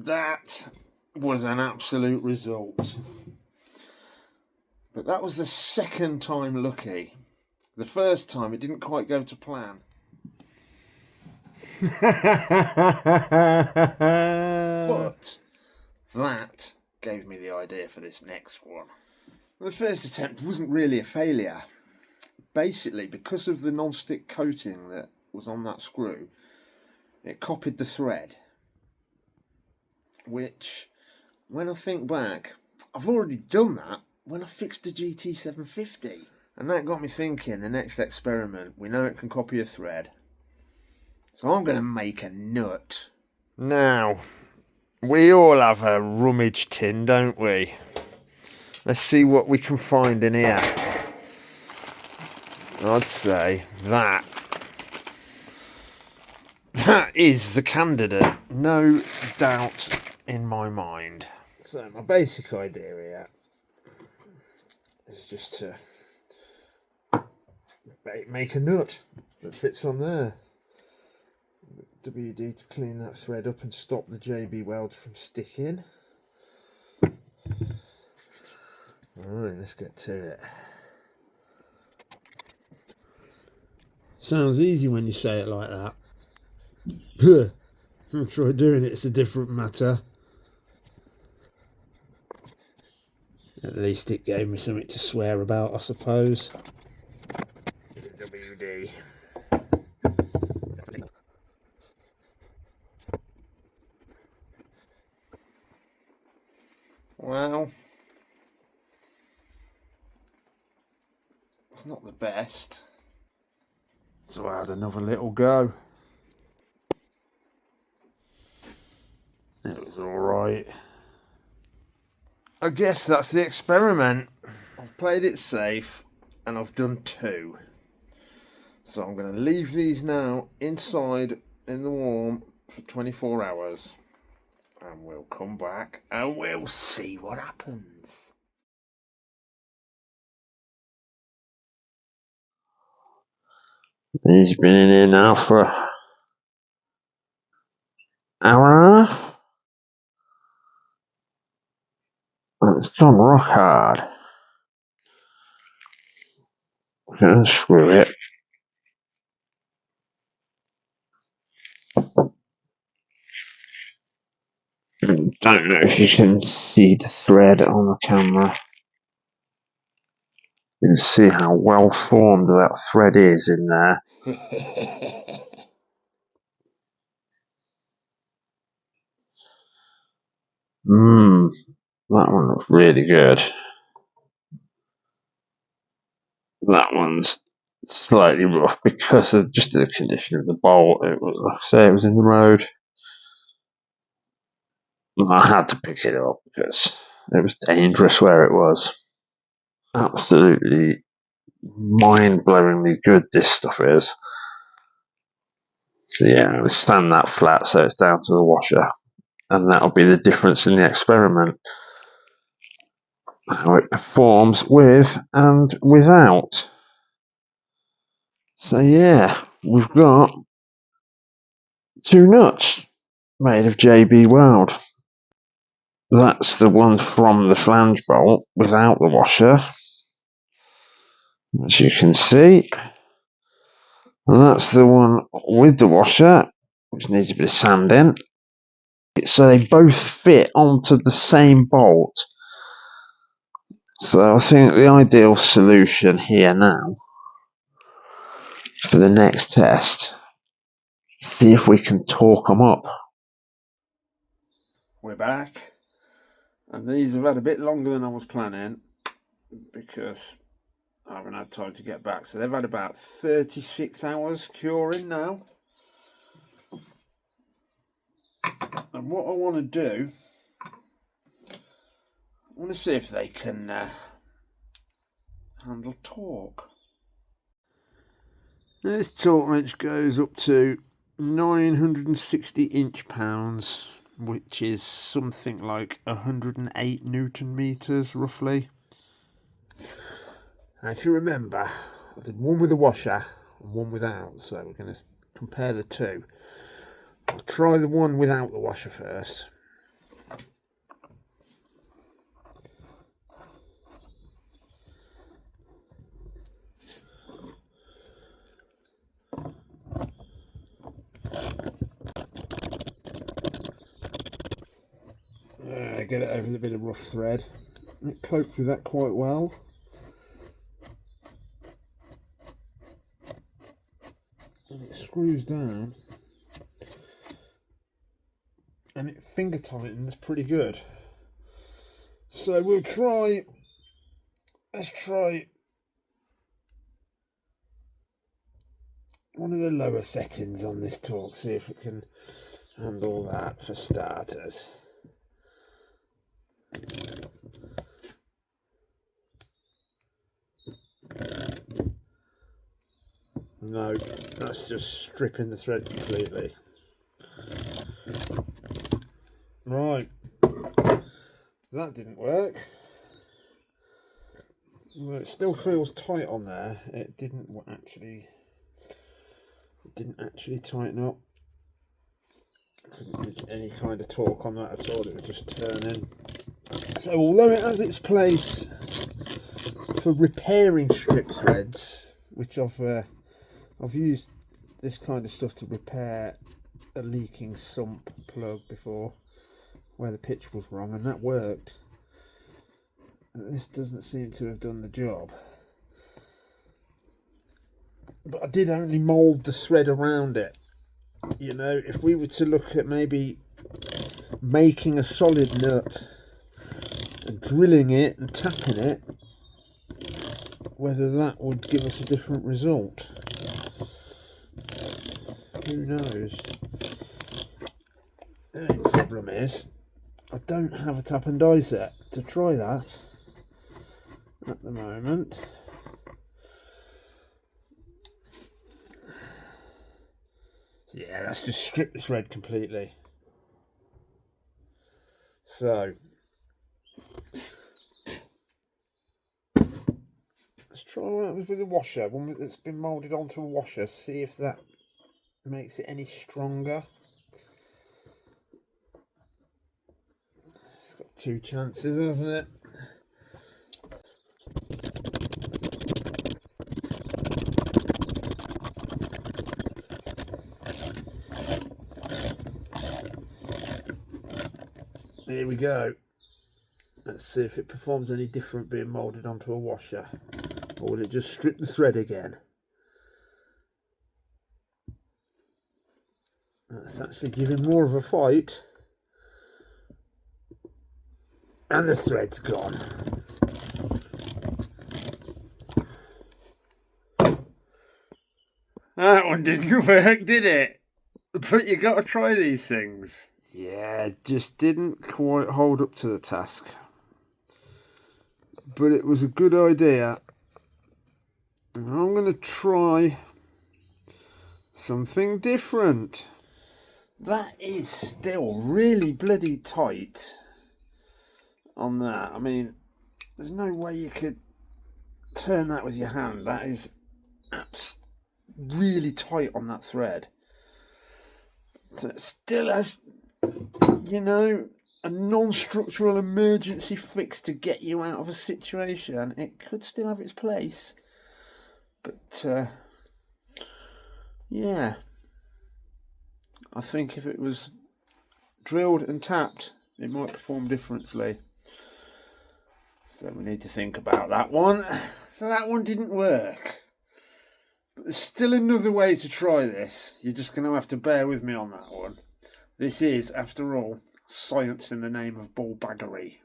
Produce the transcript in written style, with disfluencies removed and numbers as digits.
that was an absolute result. But that was the second time lucky. The first time it didn't quite go to plan. But that gave me the idea for this next one. The first attempt wasn't really a failure. Basically, because of the non-stick coating that was on that screw, it copied the thread. Which, when I think back, I've already done that when I fixed the GT750. And that got me thinking, the next experiment, we know it can copy a thread. So I'm going to make a nut. Now, we all have a rummage tin, don't we? Let's see what we can find in here. I'd say that is the candidate, no doubt in my mind. So my basic idea here is just to make a nut that fits on there. WD to clean that thread up and stop the JB Weld from sticking. Alright, let's get to it. Sounds easy when you say it like that. I'm sure doing it's a different matter. At least it gave me something to swear about, I suppose. WD. Well, it's not the best. So I had another little go. It was alright. I guess that's the experiment. I've played it safe and I've done two. So I'm going to leave these now inside in the warm for 24 hours. And we'll come back and we'll see what happens. He's been in here now for an hour and a half. And it's gone rock hard. I'm going to unscrew it. Don't know if you can see the thread on the camera. You can see how well formed that thread is in there. That one looks really good. That one's slightly rough because of just the condition of the bolt. It was, like I say, it was in the road. And I had to pick it up because it was dangerous where it was. Absolutely mind-blowingly good this stuff is. So yeah, I'm going to stand that flat so it's down to the washer, and that'll be the difference in the experiment. How it performs with and without. So yeah, we've got two nuts made of JB Weld. That's the one from the flange bolt without the washer, as you can see. And that's the one with the washer, which needs a bit of sanding. So they both fit onto the same bolt. So I think the ideal solution here now for the next test, see if we can torque them up. We're back, and these have had a bit longer than I was planning because I haven't had time to get back. So they've had about 36 hours curing now. And what I want to do, I want to see if they can handle torque. This torque wrench goes up to 960 inch-pounds, which is something like 108 Newton meters roughly. Now, if you remember, I did one with a washer and one without, so we're going to compare the two. I'll try the one without the washer first. Get it over the bit of rough thread. It coped with that quite well. And it screws down. And it finger tightens pretty good. So we'll try, let's try one of the lower settings on this torque, see if it can handle that for starters. No, that's just stripping the thread completely. Right, that didn't work. Well, it still feels tight on there. It didn't actually tighten up. Couldn't get any kind of torque on that at all. It was just turning. So although it has its place for repairing strip threads, which I've used this kind of stuff to repair a leaking sump plug before, where the pitch was wrong, and that worked. This doesn't seem to have done the job. But I did only mould the thread around it. You know, if we were to look at maybe making a solid nut and drilling it and tapping it, whether that would give us a different result. Who knows? The only problem is I don't have a tap and die set to try that at the moment. Yeah, let's just strip the thread completely. So let's try what happens with the washer, one that's been moulded onto a washer, see if that makes it any stronger. It's got two chances, hasn't it? Here we go. Let's see if it performs any different being moulded onto a washer. Or will it just strip the thread again? That's actually giving more of a fight. And the thread's gone. That one didn't work, did it? But you got to try these things. Yeah, it just didn't quite hold up to the task. But it was a good idea. And I'm going to try something different. That is still really bloody tight on that. I mean, there's no way you could turn that with your hand. That is really tight on that thread. So it still has, you know, a non-structural emergency fix to get you out of a situation. It could still have its place. But, yeah. I think if it was drilled and tapped, it might perform differently. So we need to think about that one. So that one didn't work. But there's still another way to try this. You're just going to have to bear with me on that one. This is, after all, science in the name of ball-baggery.